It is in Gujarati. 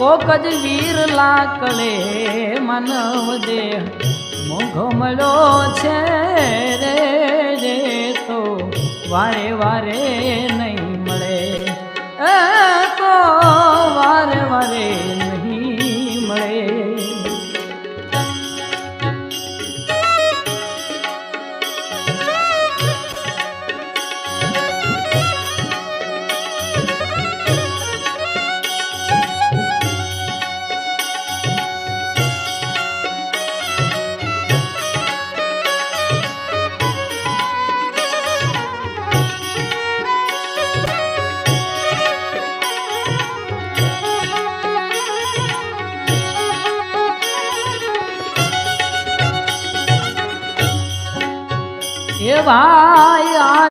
કોક જ વીર લાકડે માનવ દેહ મોઘો મળ્યો છે રે રે તો વારે વારે નહીં મળે તો વારે વારે નહીં મળે એ ભાઈ